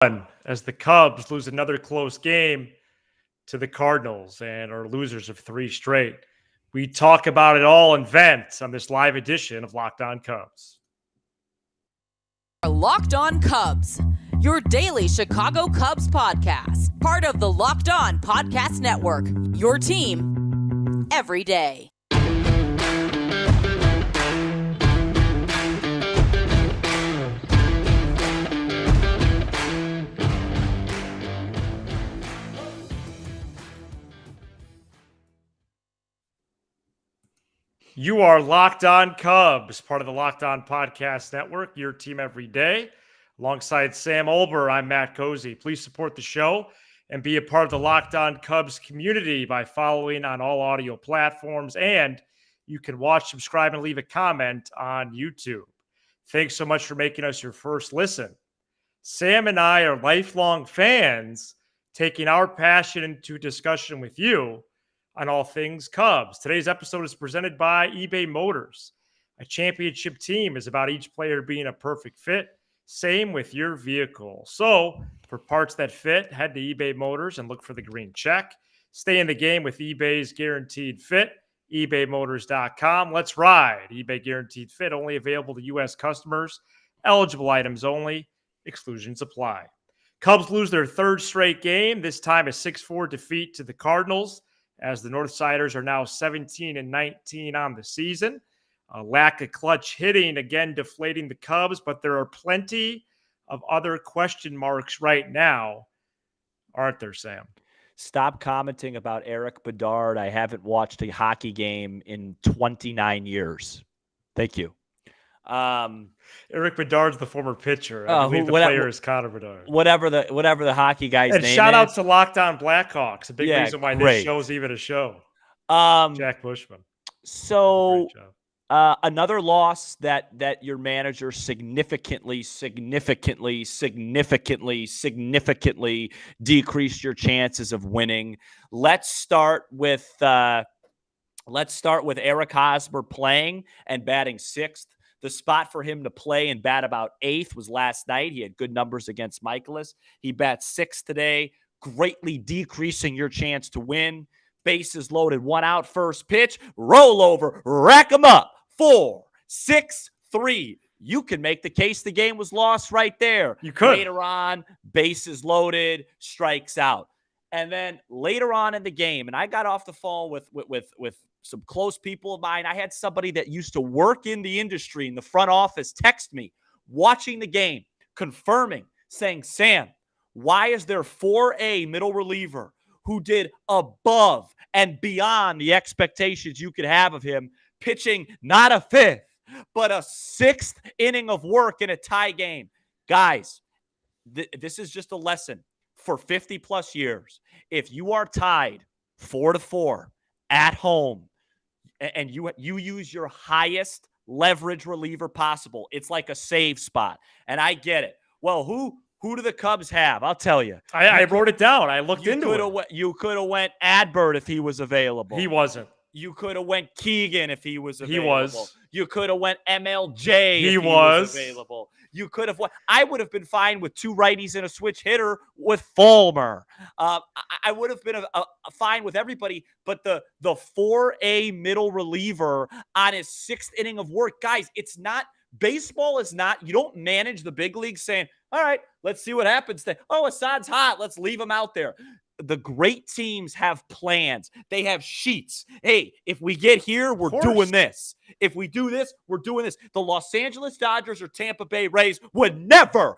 as the Cubs lose another close game to the Cardinals and are losers of three straight. We talk about it all and vent on this live edition of Locked On Cubs. Locked On Cubs, your daily Chicago Cubs podcast, part of the Locked On Podcast Network, your team every day. You are Locked On Cubs, part of the Locked On Podcast Network, your team every day. Alongside Sam Olber, I'm Matt Cozy. Please support the show and be a part of the Locked On Cubs community by following on all audio platforms. And you can watch, subscribe, and leave a comment on YouTube. Thanks so much for making us your first listen. Sam and I are lifelong fans, taking our passion into discussion with you on all things Cubs. Today's episode is presented by eBay Motors. A championship team is about each player being a perfect fit. Same with your vehicle. So for parts that fit, head to eBay Motors and look for the green check. Stay in the game with eBay's Guaranteed Fit. ebaymotors.com. Let's ride. eBay Guaranteed Fit, only available to U.S. customers. Eligible items only. Exclusions apply. Cubs lose their third straight game, this time a 6-4 defeat to the Cardinals, as the Northsiders are now 17-19 on the season. A lack of clutch hitting, again, deflating the Cubs, but there are plenty of other question marks right now, aren't there, Sam? Stop commenting about Eric Bedard. I haven't watched a hockey game in 29 years. Thank you. Eric Bedard's the former pitcher. I believe the player is Connor Bedard. Whatever the hockey guy's name is. And shout out to Locked On Blackhawks, a big reason why this show is even a show. Jack Bushman. So another loss that your manager significantly decreased your chances of winning. Let's start with Eric Hosmer playing and batting sixth. The spot for him to play and bat about eighth was last night. He had good numbers against Michaelis. He bats sixth today, greatly decreasing your chance to win. Bases loaded, one out, first pitch, roll over, rack them up. 4, 6, 3. You can make the case the game was lost right there. You could. Later on, bases loaded, strikes out. And then later on in the game, and I got off the phone with some close people of mine. I had somebody that used to work in the industry in the front office text me, watching the game, confirming, saying, Sam, why is there 4A middle reliever who did above and beyond the expectations you could have of him, pitching not a fifth, but a sixth inning of work in a tie game? Guys, this is just a lesson for 50-plus years. If you are tied 4-4 at home, and you use your highest leverage reliever possible, it's like a save spot. And I get it. Well, who do the Cubs have? I'll tell you. I wrote it down. I looked into it. You could have went Adbert if he was available. He wasn't. You could have went Keegan if he was available. He was. You could have went MLJ if he was available. You could have went. I would have been fine with two righties and a switch hitter with Fulmer. I would have been fine with everybody, but the 4A middle reliever on his sixth inning of work, guys, it's not. Baseball is not. You don't manage the big leagues saying, all right, let's see what happens. Oh, Assad's hot. Let's leave him out there. The great teams have plans. They have sheets. Hey, if we get here, we're doing this. If we do this, we're doing this. The Los Angeles Dodgers or Tampa Bay Rays would never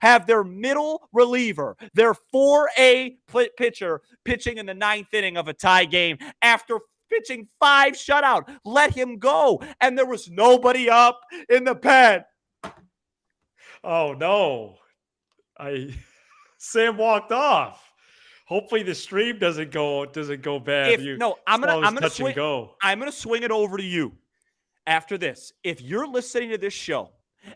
have their middle reliever, their 4A pitcher, pitching in the ninth inning of a tie game after pitching 5 shutout. Let him go. And there was nobody up in the pen. Oh, no. Sam walked off. Hopefully the stream doesn't go bad. I'm gonna swing it over to you after this. If you're listening to this show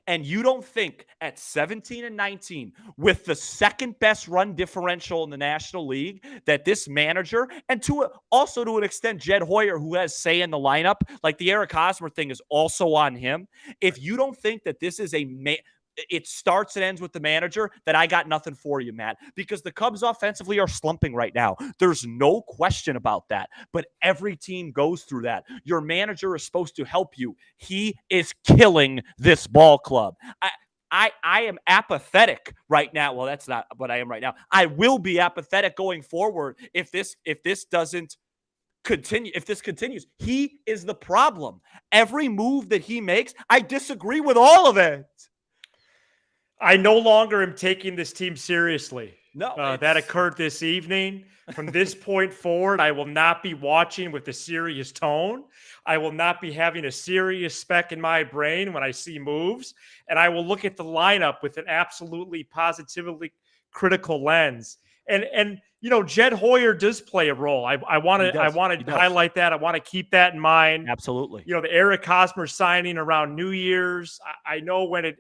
and you don't think at 17-19 with the second best run differential in the National League that this manager, and also to an extent Jed Hoyer, who has say in the lineup, like the Eric Hosmer thing is also on him. If you don't think that this is it starts and ends with the manager, then I got nothing for you, Matt, because the Cubs offensively are slumping right now. There's no question about that, but every team goes through that. Your manager is supposed to help you. He is killing this ball club. I am apathetic right now. Well, that's not what I am right now. I will be apathetic going forward if this doesn't continue. If this continues, he is the problem. Every move that he makes, I disagree with all of it. I no longer am taking this team seriously. No, that occurred this evening. From this point forward, I will not be watching with a serious tone. I will not be having a serious speck in my brain when I see moves. And I will look at the lineup with an absolutely positively critical lens. And Jed Hoyer does play a role. I want to highlight that. I want to keep that in mind. Absolutely. The Eric Hosmer signing around New Year's. I know when it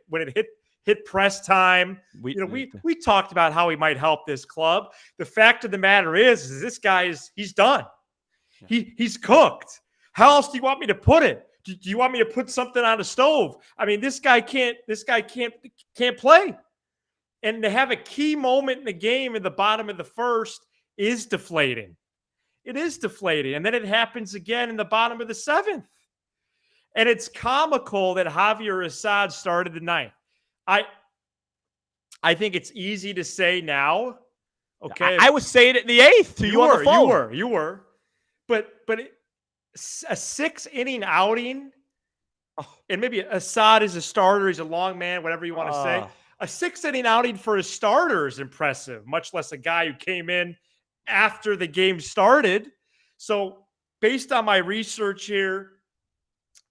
hit press time. We talked about how he might help this club. The fact of the matter is this guy he's done. He's cooked. How else do you want me to put it? Do you want me to put something on the stove? I mean, this guy can't play. And to have a key moment in the game in the bottom of the first is deflating. It is deflating. And then it happens again in the bottom of the seventh. And it's comical that Javier Assad started the ninth. I think it's easy to say now. Okay, I was saying it in the eighth to you on the phone. You were. But a 6-inning outing, and maybe Assad is a starter. He's a long man, whatever you want to say. A 6-inning outing for a starter is impressive, much less a guy who came in after the game started. So based on my research here,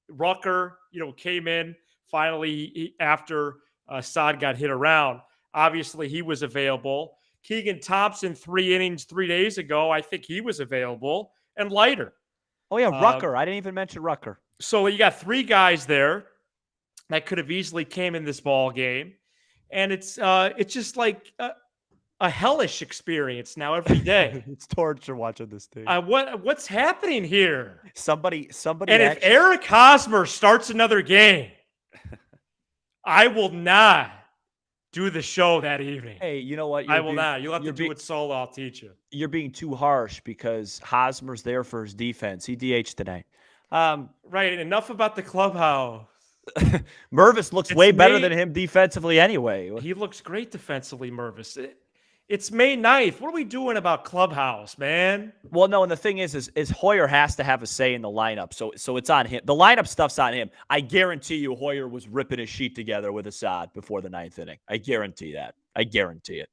Rucker, came in finally after Assad got hit around. Obviously, he was available. Keegan Thompson, 3 innings 3 days ago. I think he was available. And Leiter. Oh, yeah, Rucker. I didn't even mention Rucker. So you got 3 guys there that could have easily came in this ball game. And it's just like a hellish experience now every day. It's torture watching this thing. What's happening here? Somebody. And if Eric Hosmer starts another game, I will not do the show that evening. Hey, you know what? I will not. You'll have to do it solo. I'll teach you. You're being too harsh because Hosmer's there for his defense. He DH'd today. Right. And enough about the clubhouse. Mervis looks way better than him defensively anyway. He looks great defensively, Mervis. It's May 9th. What are we doing about clubhouse, man? Well, no, and the thing is Hoyer has to have a say in the lineup, so it's on him. The lineup stuff's on him. I guarantee you Hoyer was ripping his sheet together with Assad before the 9th inning. I guarantee that. I guarantee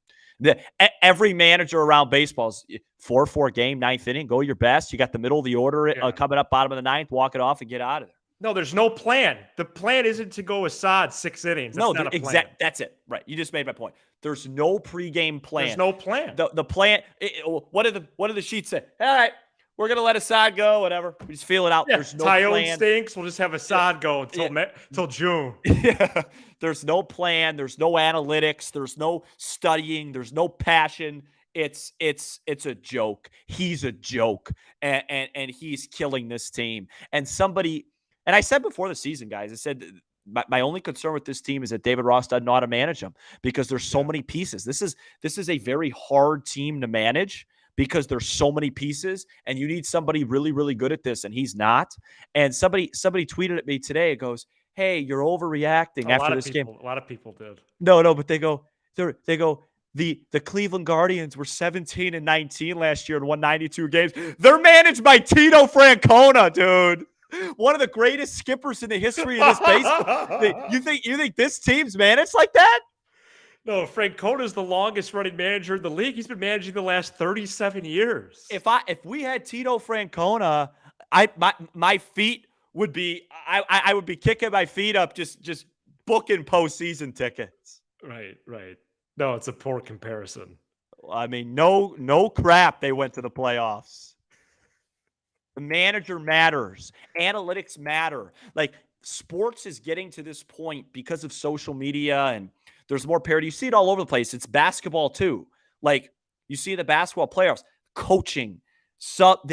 it. Every manager around baseball is 4-4 game, 9th inning. Go your best. You got the middle of the order coming up, bottom of the 9th. Walk it off and get out of there. No, there's no plan. The plan isn't to go Assad 6 innings. That's not a plan. That's it. Right. You just made my point. There's no pregame plan. There's no plan. The plan. What do the sheets say? All right, we're gonna let Assad go. Whatever. We just feel it out. Yeah, there's no Tyone plan. Stinks. We'll just have Assad go until June. Yeah. There's no plan. There's no analytics. There's no studying. There's no passion. It's a joke. He's a joke, and he's killing this team. And somebody. And I said before the season, guys, I said my only concern with this team is that David Ross doesn't know how to manage them because there's so many pieces. This is a very hard team to manage because there's so many pieces, and you need somebody really, really good at this, and he's not. And somebody tweeted at me today. It goes, "Hey, you're overreacting after this game." A lot of people did. No, but they go. The Cleveland Guardians were 17-19 last year and won 92 games. They're managed by Tito Francona, dude. One of the greatest skippers in the history of this baseball. You think this team's managed like that? No, Francona's the longest running manager in the league. He's been managing the last 37 years. If we had Tito Francona, my feet would be I would be kicking my feet up just booking postseason tickets. Right. No, it's a poor comparison. I mean, no crap. They went to the playoffs. The manager matters. Analytics matter. Like, sports is getting to this point because of social media and there's more parity. You see it all over the place. It's basketball too. Like, you see the basketball playoffs. Coaching.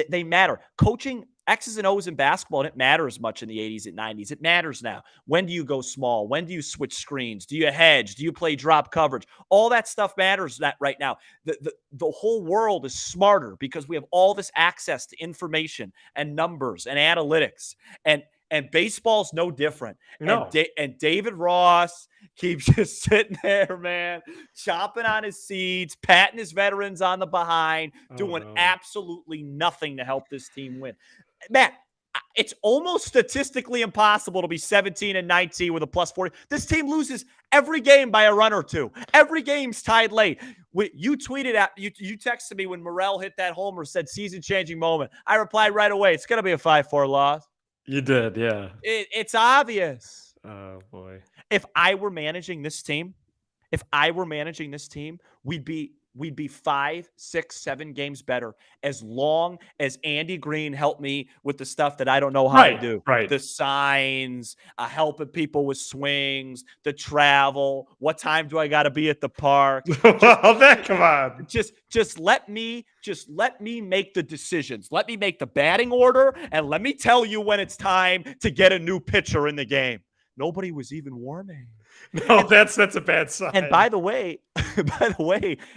They matter. Coaching X's and O's in basketball didn't matter as much in the 80s and 90s. It matters now. When do you go small? When do you switch screens? Do you hedge? Do you play drop coverage? All that stuff matters right now. The whole world is smarter because we have all this access to information and numbers and analytics. And baseball's no different. No. And David Ross keeps just sitting there, man, chopping on his seeds, patting his veterans on the behind, doing absolutely nothing to help this team win. Matt, it's almost statistically impossible to be 17-19 with a plus 40. This team loses every game by a run or two. Every game's tied late. You tweeted at you texted me when Morel hit that homer, said season-changing moment. I replied right away, it's going to be a 5-4 loss. You did, yeah. It's obvious. Oh, boy. If I were managing this team, we'd be 5, 6, 7 games better as long as Andy Green helped me with the stuff that I don't know how to do. Right. The signs, helping people with swings, the travel. What time do I got to be at the park? Come on. Just let me make the decisions. Let me make the batting order, and let me tell you when it's time to get a new pitcher in the game. Nobody was even warming. No, that's a bad sign. And by the way,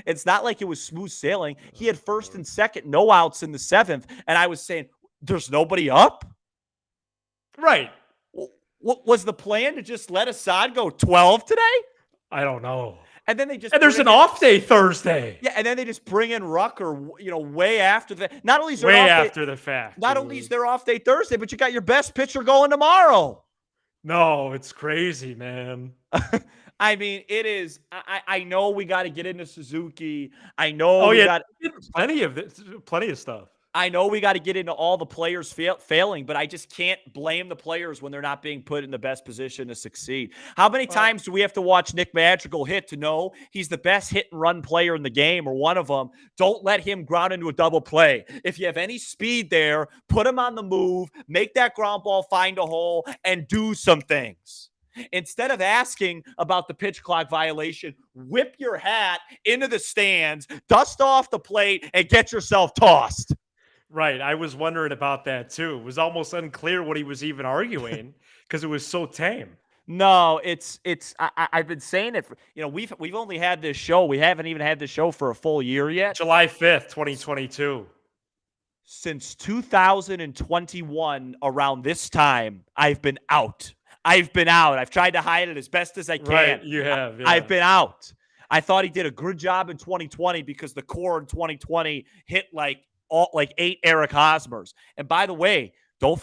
it's not like it was smooth sailing. He had first and second, no outs in the 7th, and I was saying, "There's nobody up." Right. What was the plan to just let Assad go 12 today? I don't know. And then there's an off day Thursday. Yeah, and then they just bring in Rucker, way after the. Not only is there way after the fact. Not only is their off day Thursday, but you got your best pitcher going tomorrow. No, it's crazy, man. I mean, it is. I know we got to get into Suzuki. I know got plenty of stuff. I know we got to get into all the players failing, but I just can't blame the players when they're not being put in the best position to succeed. How many times do we have to watch Nick Madrigal hit to know he's the best hit and run player in the game, or one of them? Don't let him ground into a double play. If you have any speed there, put him on the move, make that ground ball find a hole, and do some things. Instead of asking about the pitch clock violation, whip your hat into the stands, dust off the plate, and get yourself tossed. Right. I was wondering about that too. It was almost unclear what he was even arguing because it was so tame. No, I've been saying it for, we've only had this show. We haven't even had this show for a full year yet. July 5th, 2022. Since 2021, around this time, I've been out. I've tried to hide it as best as I can. Right, you have. Yeah. I've been out. I thought he did a good job in 2020 because the core in 2020 hit like 8 Eric Hosmers. And by the way, don't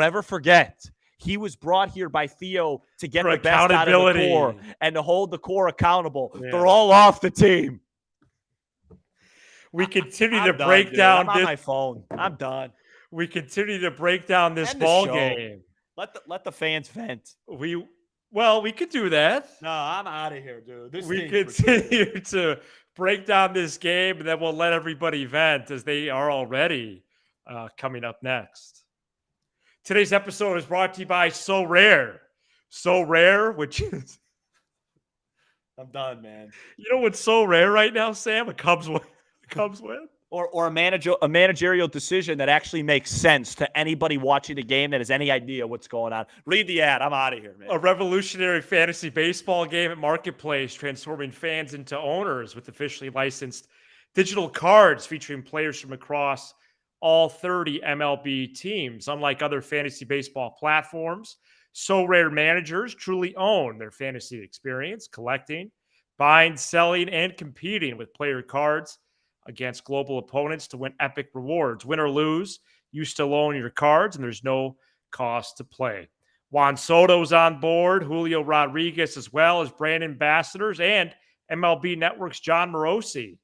ever forget, he was brought here by Theo to get the best out of the core and to hold the core accountable. Yeah. They're all off the team. We continue to break down. I'm on my phone. I'm done. We continue to break down this ball game. Let the fans vent. We could do that. No, I'm out of here, dude. We continue to break down this game, and then we'll let everybody vent as they are already coming up next. Today's episode is brought to you by So Rare. So Rare, which is... I'm done, man. You know what's so rare right now, Sam? A Cubs win. Or a managerial decision that actually makes sense to anybody watching the game that has any idea what's going on. Read the ad. I'm out of here, man. A revolutionary fantasy baseball game at Marketplace, transforming fans into owners with officially licensed digital cards featuring players from across all 30 MLB teams. Unlike other fantasy baseball platforms, So Rare managers truly own their fantasy experience, collecting, buying, selling, and competing with player cards against global opponents to win epic rewards. Win or lose, you still own your cards, and there's no cost to play. Juan Soto's on board, Julio Rodriguez as well as brand ambassadors, and MLB Network's John Morosi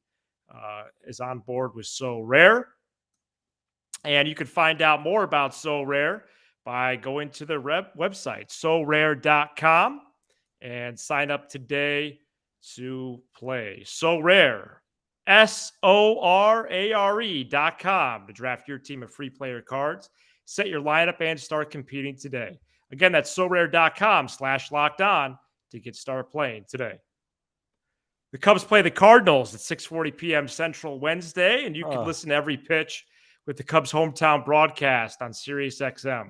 is on board with So Rare. And you can find out more about So Rare by going to their website, sorare.com, and sign up today to play. So Rare. SORARE.com to draft your team of free player cards, set your lineup, and start competing today. Again, that's sorare.com/lockedon to get started playing today. The Cubs play the Cardinals at 6:40 p.m. Central Wednesday, and you can listen to every pitch with the Cubs hometown broadcast on SiriusXM.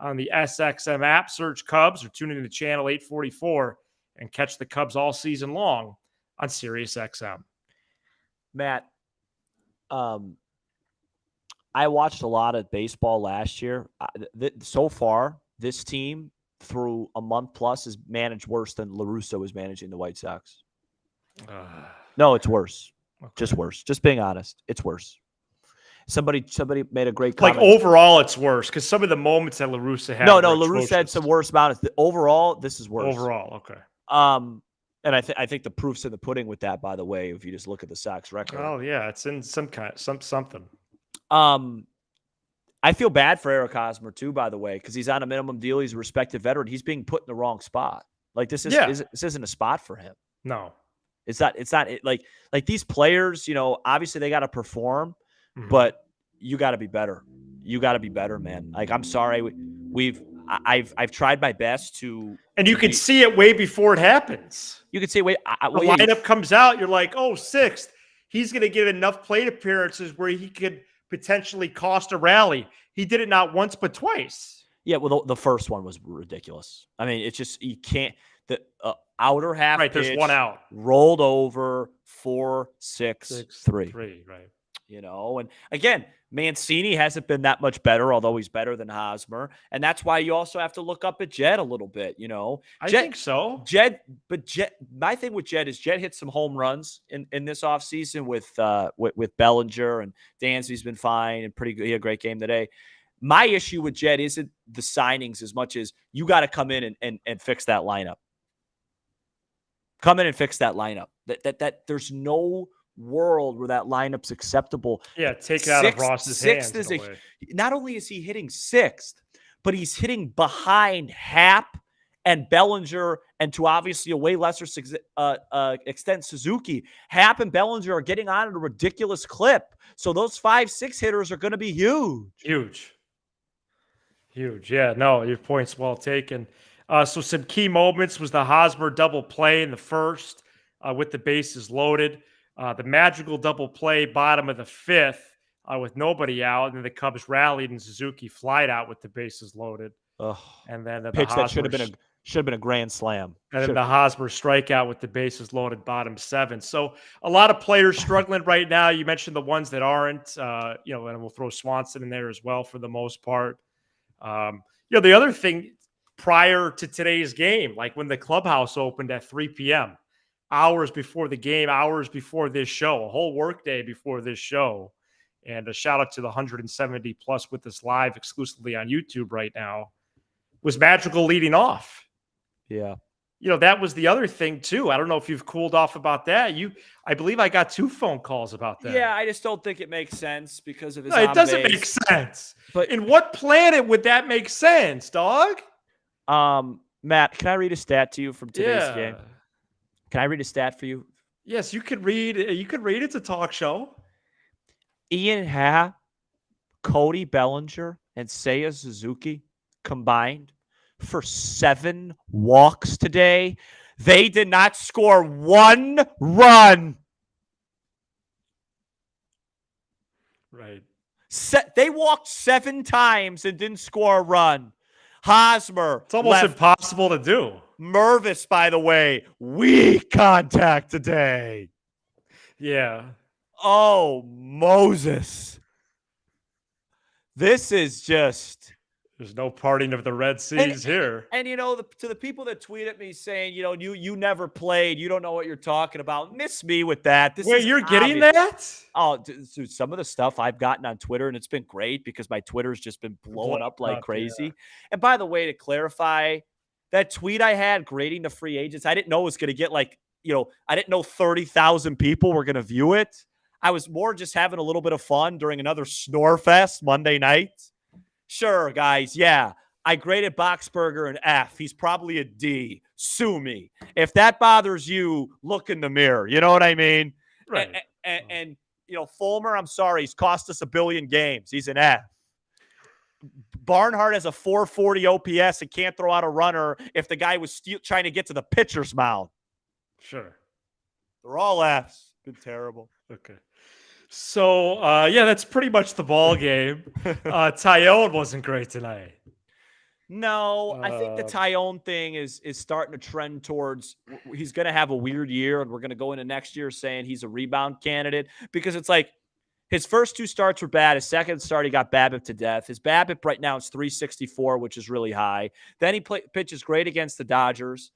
On the SXM app, search Cubs or tune into the channel 844 and catch the Cubs all season long on SiriusXM. Matt, I watched a lot of baseball last year. So far, this team through a month plus is managed worse than La Russa was managing the White Sox. No, it's worse. Okay. Just worse. Just being honest, it's worse. Somebody made a great comment. Like overall, it's worse because some of the moments that La Russa had. No, La Russa had some worse moments. Overall, this is worse. Overall, okay. And I think the proof's in the pudding with that. By the way, if you just look at the Sox record. Oh yeah, it's in something. I feel bad for Eric Hosmer too, by the way, because he's on a minimum deal. He's a respected veteran. He's being put in the wrong spot. Like this isn't a spot for him. No, it's not. Like these players. Obviously they got to perform, but you got to be better. You got to be better, man. Like I'm sorry, I've tried my best to. And you can see it way before it happens. You can see the lineup comes out. You're like, oh, sixth. He's going to get enough plate appearances where he could potentially cost a rally. He did it not once but twice. Yeah, well, the first one was ridiculous. I mean, it's just you can't. The outer half. Right, there's one out. Rolled over 4-6-3. Right. And again, Mancini hasn't been that much better, although he's better than Hosmer. And that's why you also have to look up at Jed a little bit, I think so. Jed, my thing with Jed is Jed hit some home runs in this offseason with Bellinger, and Dansby's been fine and pretty good. He had a great game today. My issue with Jed isn't the signings as much as you got to come in and fix that lineup. Come in and fix that lineup. That there's no world where that lineup's acceptable. Yeah, take it out of Ross's hands. Not only is he hitting sixth, but he's hitting behind Happ and Bellinger, and to obviously a way lesser extent Suzuki. Happ and Bellinger are getting on at a ridiculous clip. So those 5-6 hitters are going to be huge. Yeah, no, your point's well taken. So some key moments was the Hosmer double play in the first with the bases loaded. The magical double play bottom of the fifth with nobody out, and then the Cubs rallied and Suzuki flied out with the bases loaded. And then the pitch that should have been a grand slam. And then the Hosmer strikeout with the bases loaded bottom seven. So a lot of players struggling right now. You mentioned the ones that aren't, and we'll throw Swanson in there as well for the most part. The other thing prior to today's game, like when the clubhouse opened at 3 p.m., hours before the game, hours before this show, a whole workday before this show. And a shout out to the 170 plus with us live exclusively on YouTube right now, was magical leading off. Yeah. That was the other thing too. I don't know if you've cooled off about that. I believe I got 2 phone calls about that. Yeah, I just don't think it makes sense because of his it doesn't make sense. But in what planet would that make sense, dog? Matt, can I read a stat to you from today's game? Can I read a stat for you? Yes, you could read. You could read. It's a talk show. Ian Happ, Cody Bellinger, and Seiya Suzuki combined for 7 walks today. They did not score 1 run. Right. They walked 7 times and didn't score a run. Hosmer. It's almost impossible to do. Mervis, by the way, weak contact today. Yeah. Oh, Moses. This is just... There's no parting of the Red Seas here. And to the people that tweet at me saying, you never played, you don't know what you're talking about, miss me with that. Wait, you're getting that? Oh, dude, some of the stuff I've gotten on Twitter, and it's been great because my Twitter's just been blowing up like crazy. Yeah. And by the way, to clarify, that tweet I had grading the free agents, I didn't know it was going to get I didn't know 30,000 people were going to view it. I was more just having a little bit of fun during another snore fest Monday night. Sure, guys. Yeah, I graded Boxberger an F. He's probably a D. Sue me. If that bothers you, look in the mirror. You know what I mean? Right. And Fulmer, I'm sorry. He's cost us 1 billion games. He's an F. Barnhart has a 440 OPS and can't throw out a runner if the guy was trying to get to the pitcher's mound. Sure. They're all Fs. Been terrible. Okay. So, yeah, that's pretty much the ball game. Tyone wasn't great tonight. No, I think the Tyone thing is starting to trend towards he's going to have a weird year, and we're going to go into next year saying he's a rebound candidate because it's like his first 2 starts were bad. His second start, he got BABIP to death. His BABIP right now is 364, which is really high. Then he pitches great against the Dodgers.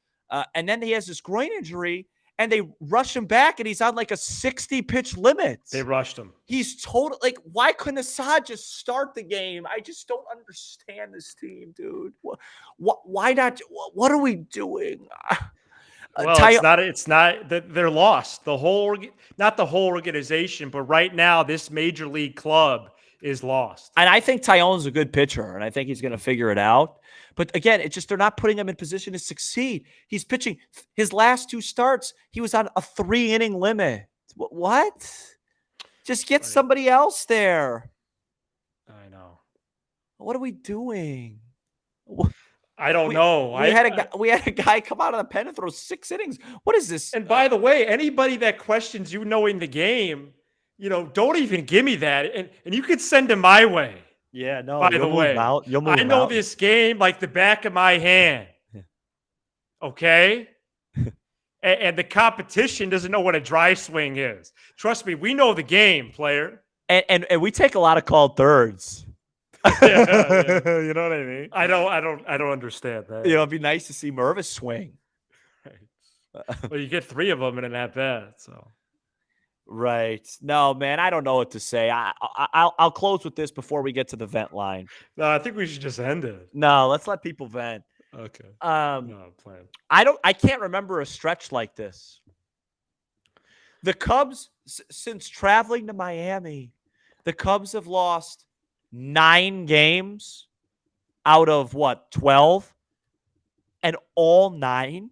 And then he has this groin injury, and they rush him back, and he's on like a 60-pitch limit. They rushed him. He's total like, why couldn't Assad just start the game? I just don't understand this team, dude. Why not? What are we doing? Well, it's not that they're lost. Not the whole organization, but right now this major league club is lost. And I think Tyone's a good pitcher, and I think he's going to figure it out. But again, it's just they're not putting him in position to succeed. He's pitching his last 2 starts. He was on a 3-inning limit. What? Just get somebody else there. I know. What are we doing? I don't know. We had a guy come out of the pen and throw 6 innings. What is this? And by the way, anybody that questions you knowing the game, don't even give me that. And you could send him my way. Yeah, no. By the way, I know this game like the back of my hand. Okay? And the competition doesn't know what a dry swing is. Trust me, we know the game, player. And we take a lot of called thirds. Yeah. You know what I mean? I don't understand that. It'd be nice to see Mervis swing. Right. Well, you get 3 of them in an at-bat, so. Right. No, man, I don't know what to say. I'll close with this before we get to the vent line. No, I think we should just end it. No, let's let people vent. Okay. No, plan. I can't remember a stretch like this. The Cubs, since traveling to Miami, the Cubs have lost 9 games out of 12? And all 9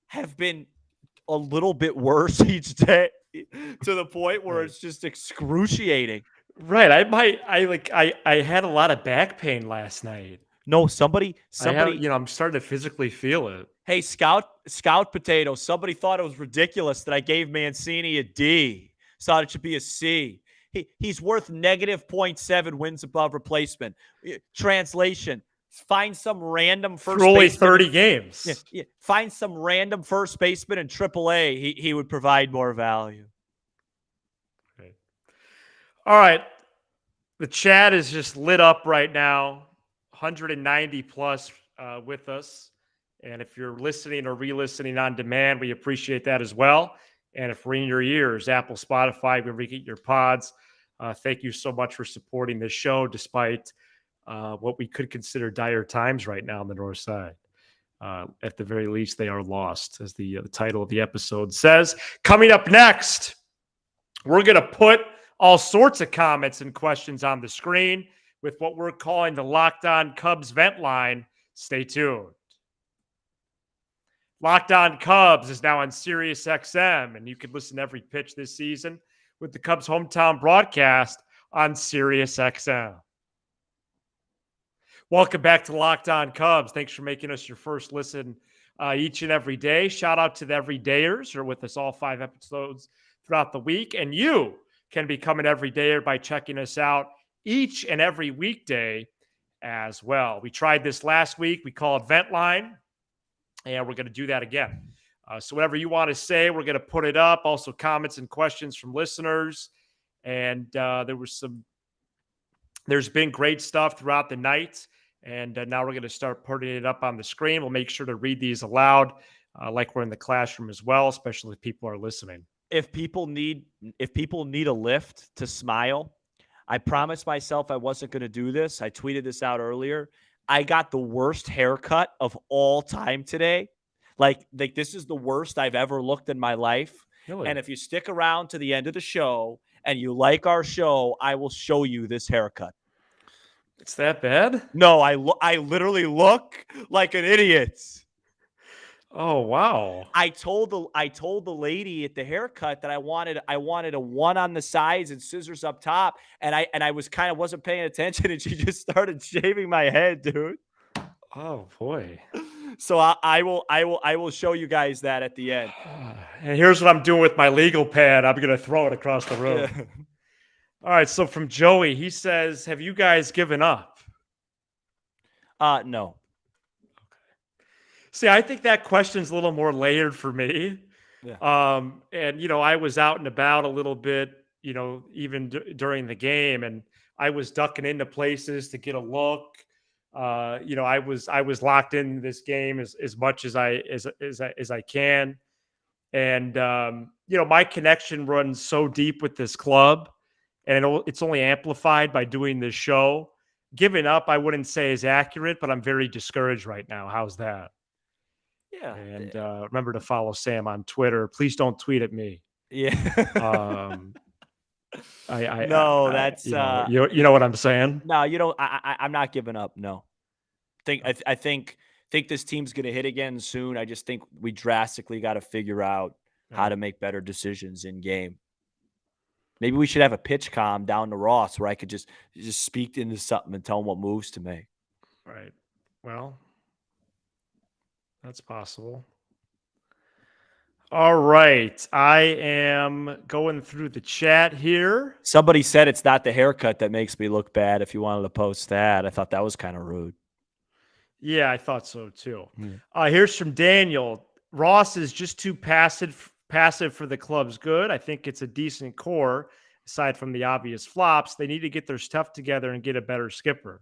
have been a little bit worse each day to the point where it's just excruciating. Right. I had a lot of back pain last night. No, somebody, I'm starting to physically feel it. Hey, Scout Potato, somebody thought it was ridiculous that I gave Mancini a D. Thought it should be a C. He's worth negative 0.7 wins above replacement. Translation, find some random first baseman. For only 30 games. Yeah. Find some random first baseman in AAA. He would provide more value. Okay. All right. The chat is just lit up right now. 190 plus with us. And if you're listening or re-listening on demand, we appreciate that as well. And if we're in your ears, Apple, Spotify, wherever you get your pods, thank you so much for supporting this show despite what we could consider dire times right now on the north side. At the very least, they are lost, as the title of the episode says. Coming up next, we're going to put all sorts of comments and questions on the screen with what we're calling the Locked On Cubs vent line. Stay tuned. Locked On Cubs is now on Sirius XM, and you can listen to every pitch this season with the Cubs hometown broadcast on Sirius XM. Welcome back to Locked On Cubs. Thanks for making us your first listen each and every day. Shout out to the everydayers who are with us all 5 episodes throughout the week. And you can become an everydayer by checking us out each and every weekday as well. We tried this last week. We call it Vent Line. And we're going to do that again. So whatever you want to say, we're going to put it up. Also comments and questions from listeners. And there's been great stuff throughout the night. And now we're going to start putting it up on the screen. We'll make sure to read these aloud like we're in the classroom as well, especially if people are listening. If people need a lift to smile, I promised myself I wasn't going to do this. I tweeted this out earlier. I got the worst haircut of all time today. Like this is the worst I've ever looked in my life. Really? And if you stick around to the end of the show and you like our show, I will show you this haircut. It's that bad? No, I literally look like an idiot. Oh, wow. I told the lady at the haircut that I wanted a 1 on the sides and scissors up top, and I wasn't paying attention, and she just started shaving my head, dude. Oh boy. So I will show you guys that at the end. And here's what I'm doing with my legal pad. I'm gonna throw it across the room. Yeah. All right. So from Joey, he says, have you guys given up? No. See, I think that question's a little more layered for me. Yeah. And, I was out and about a little bit, even during the game, and I was ducking into places to get a look. I was locked in this game as much as I can. And, my connection runs so deep with this club, and it's only amplified by doing this show. Giving up, I wouldn't say is accurate, but I'm very discouraged right now. How's that? Yeah. And remember to follow Sam on Twitter. Please don't tweet at me. Yeah. Um, No, that's you know what I'm saying. no, you don't. I'm not giving up. No, I think this team's going to hit again soon. I just think we drastically got to figure out how to make better decisions in game. Maybe we should have a pitch comm down to Ross where I could just speak into something and tell him what moves to make. Right. Well, that's possible. All right. I am going through the chat here. Somebody said it's not the haircut that makes me look bad. If you wanted to post that, I thought that was kind of rude. Yeah, I thought so too. Here's from Daniel. Ross is just too passive for the club's good. I think it's a decent core. Aside from the obvious flops, they need to get their stuff together and get a better skipper.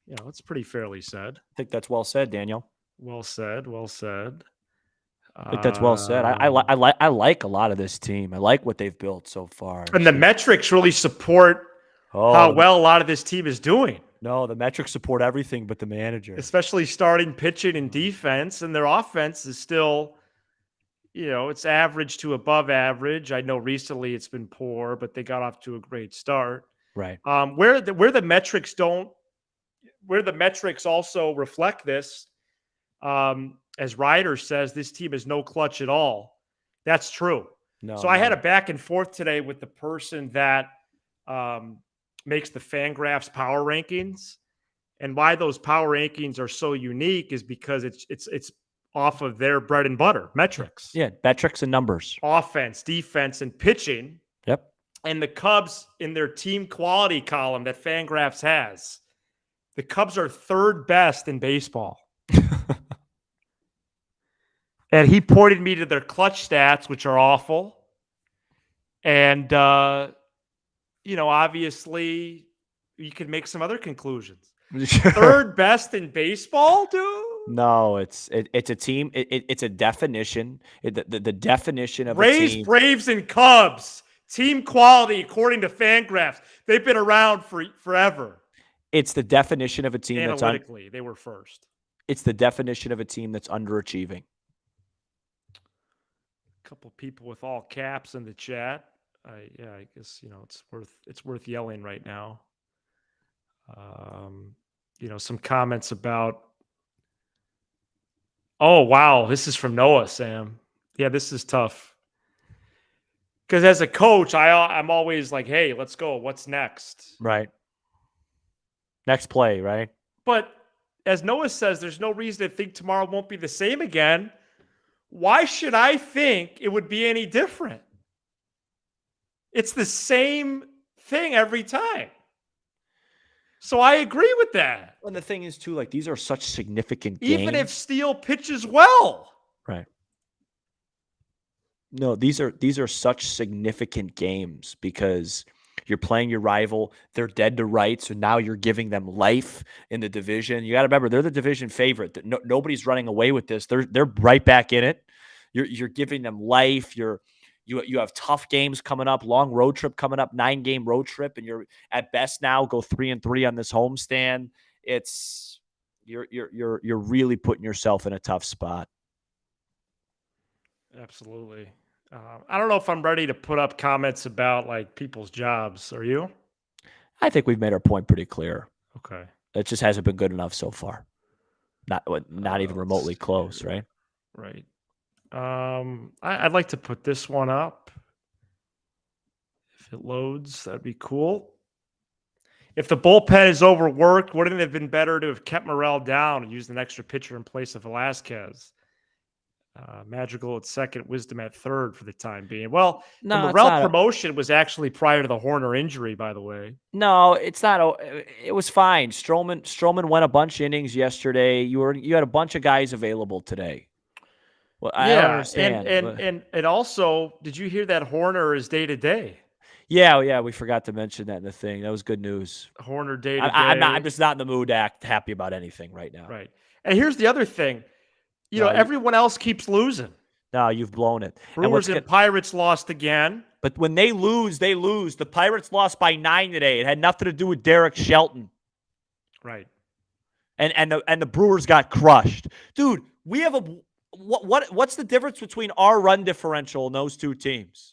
That's pretty fairly said. I think that's well said, Daniel. Well said. Well said. I think that's well said. I like a lot of this team. I like what they've built so far. And the metrics really support how well a lot of this team is doing. No, the metrics support everything but the manager. Especially starting pitching and defense. And their offense is still, it's average to above average. I know recently it's been poor, but they got off to a great start. Right. Where the metrics also reflect this, as Ryder says, this team is no clutch at all. That's true. So I had a back and forth today with the person that makes the Fangraphs power rankings, and why those power rankings are so unique is because it's off of their bread and butter metrics. Yeah, metrics and numbers, offense, defense, and pitching. Yep. And the Cubs in their team quality column that Fangraphs has, the Cubs are third best in baseball. And he pointed me to their clutch stats, which are awful. And, obviously you could make some other conclusions. Third best in baseball, dude? No, it's a team. It's a definition. The definition of Rays, a team. Braves, and Cubs. Team quality, according to Fangraphs. They've been around for forever. It's the definition of a team Analytically, they were first. It's the definition of a team that's underachieving. A couple people with all caps in the chat. I guess it's worth yelling right now. Some comments about. Oh wow, this is from Noah, Sam. Yeah, this is tough. Because as a coach, I'm always like, hey, let's go. What's next? Right. Next play, right? But as Noah says, there's no reason to think tomorrow won't be the same again. Why should I think it would be any different? It's the same thing every time. So I agree with that. And the thing is, too, like, these are such significant games. Even if Steele pitches well. Right. No, these are such significant games because you're playing your rival. They're dead to rights, so now you're giving them life in the division. You got to remember, they're the division favorite. Nobody's running away with this. They're right back in it. You're giving them life. You have tough games coming up, long road trip coming up, 9-game road trip, and you're at best now go 3-3 on this homestand. You're really putting yourself in a tough spot. Absolutely. I don't know if I'm ready to put up comments about like people's jobs. Are you? I think we've made our point pretty clear. Okay. It just hasn't been good enough so far. Not even remotely close, right? Right. I'd like to put this one up. If it loads, that'd be cool. If the bullpen is overworked, wouldn't it have been better to have kept morale down and used an extra pitcher in place of Velasquez? Madrigal at second, Wisdom at third for the time being. Well, the No, it's Morrell not. promotion was actually prior to the Horner injury, by the way. No, it's not. It was fine. Stroman went a bunch of innings yesterday. You had a bunch of guys available today. Well, I don't Yeah, understand. and also, did you hear that Horner is day to day? Yeah, we forgot to mention that in the thing. That was good news. Horner day to I'm day. just not in the mood to act happy about anything right now. Right. And here's the other thing. No, Everyone else keeps losing. No, you've blown it. Brewers and Pirates lost again. But when they lose, they lose. The Pirates lost by 9 today. It had nothing to do with Derek Shelton. Right. And the Brewers got crushed. Dude, we have what's the difference between our run differential and those two teams?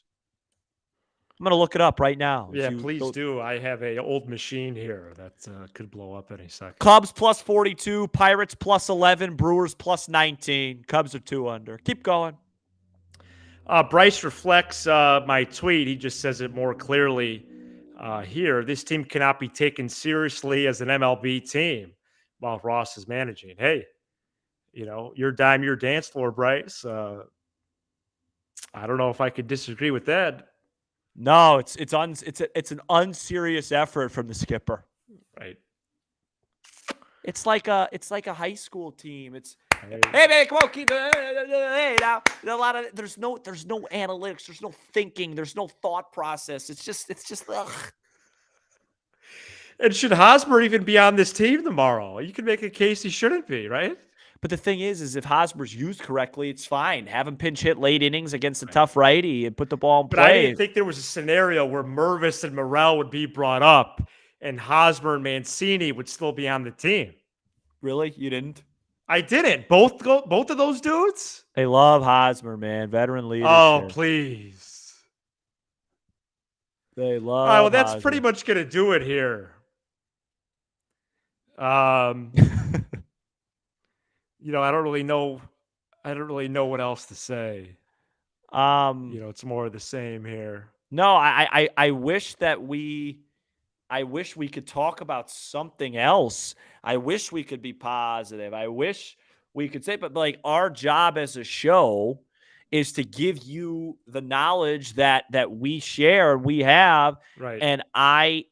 I'm going to look it up right now. Yeah, please do. I have a old machine here that could blow up any second. Cubs plus 42, Pirates plus 11, Brewers plus 19. Cubs are 2 under. Keep going. Bryce reflects my tweet. He just says it more clearly here. This team cannot be taken seriously as an MLB team while Ross is managing. Hey, your dime, your dance floor, Bryce. I don't know if I could disagree with that. No, it's an unserious effort from the skipper. Right. It's like a high school team. It's hey man, come on, keep hey now. There's no analytics, there's no thinking, there's no thought process. It's just ugh. And should Hosmer even be on this team tomorrow? You can make a case he shouldn't be, right? But the thing is if Hosmer's used correctly, it's fine. Have him pinch hit late innings against a tough righty and put the ball in play. But I didn't think there was a scenario where Mervis and Morrell would be brought up and Hosmer and Mancini would still be on the team. Really? You didn't? I didn't. Both of those dudes? They love Hosmer, man. Veteran leadership. Oh, please. They love All right, well, that's Hosmer. pretty much going to do it here. I don't really know what else to say. It's more of the same here. No, I wish we could talk about something else. I wish we could be positive. I wish we could say, but like our job as a show is to give you the knowledge that we share and we have. Right. And I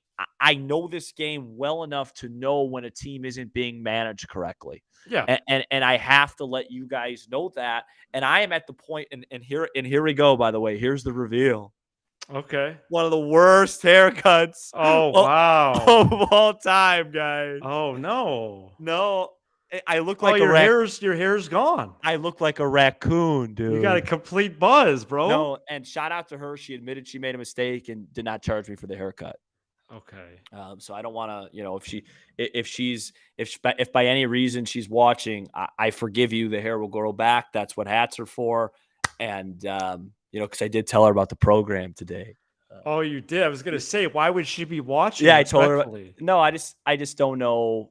know this game well enough to know when a team isn't being managed correctly. Yeah. And I have to let you guys know that. And I am at the point, and here we go, by the way. Here's the reveal. Okay. One of the worst haircuts wow. of all time, guys. Oh, no. No. I look like your hair's gone. I look like a raccoon, dude. You got a complete buzz, bro. No, and shout out to her. She admitted she made a mistake and did not charge me for the haircut. Okay. So I don't want to, if by any reason she's watching, I forgive you. The hair will grow back. That's what hats are for. And, because I did tell her about the program today. Oh, you did? I was going to say, why would she be watching? Yeah, I told her. No, I just don't know.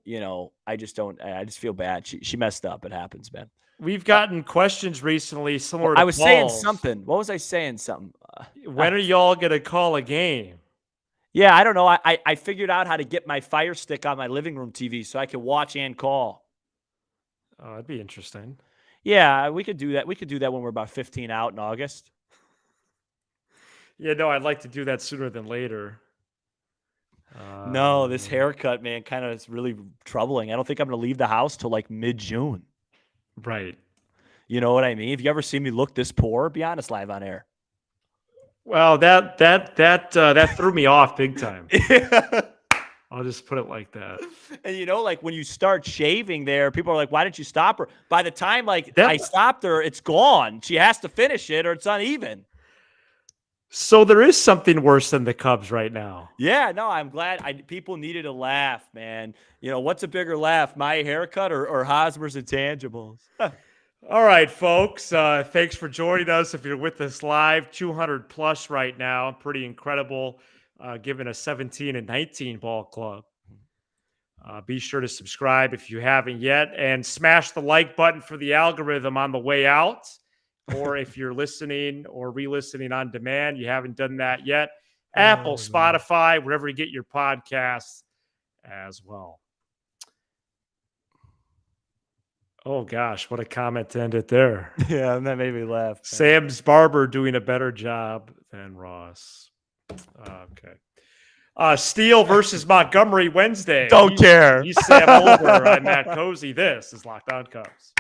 I just feel bad. She messed up. It happens, man. We've gotten questions recently similar to I was Paul's. saying something. What was I saying? Something. When are y'all going to call a game? Yeah, I don't know. I figured out how to get my Fire Stick on my living room TV so I can watch and call. Oh, that'd be interesting. Yeah, we could do that. We could do that when we're about 15 out in August. Yeah, no, I'd like to do that sooner than later. No, this haircut, man, kind of is really troubling. I don't think I'm going to leave the house till like mid-June. Right. You know what I mean? Have you ever seen me look this poor? Be honest, live on air. Well, that threw me off big time. I'll just put it like that. And like when you start shaving there, people are like, why didn't you stop her? By the time I stopped her, it's gone. She has to finish it or it's uneven. So there is something worse than the Cubs right now. Yeah, no, I'm glad. People needed a laugh, man. What's a bigger laugh, my haircut or Hosmer's intangibles? All right, folks. Thanks for joining us. If you're with us live, 200 plus right now. Pretty incredible, given a 17 and 19 ball club. Be sure to subscribe if you haven't yet and smash the like button for the algorithm on the way out. Or if you're listening or re-listening on demand, you haven't done that yet. Apple, Spotify, wherever you get your podcasts as well. Oh gosh, what a comment to end it there. Yeah, and that made me laugh. Sam's barber doing a better job than Ross. Okay. Steele versus Montgomery Wednesday. Don't care. He's Sam Olber. I'm Matt Cozy. This is Locked On Cubs.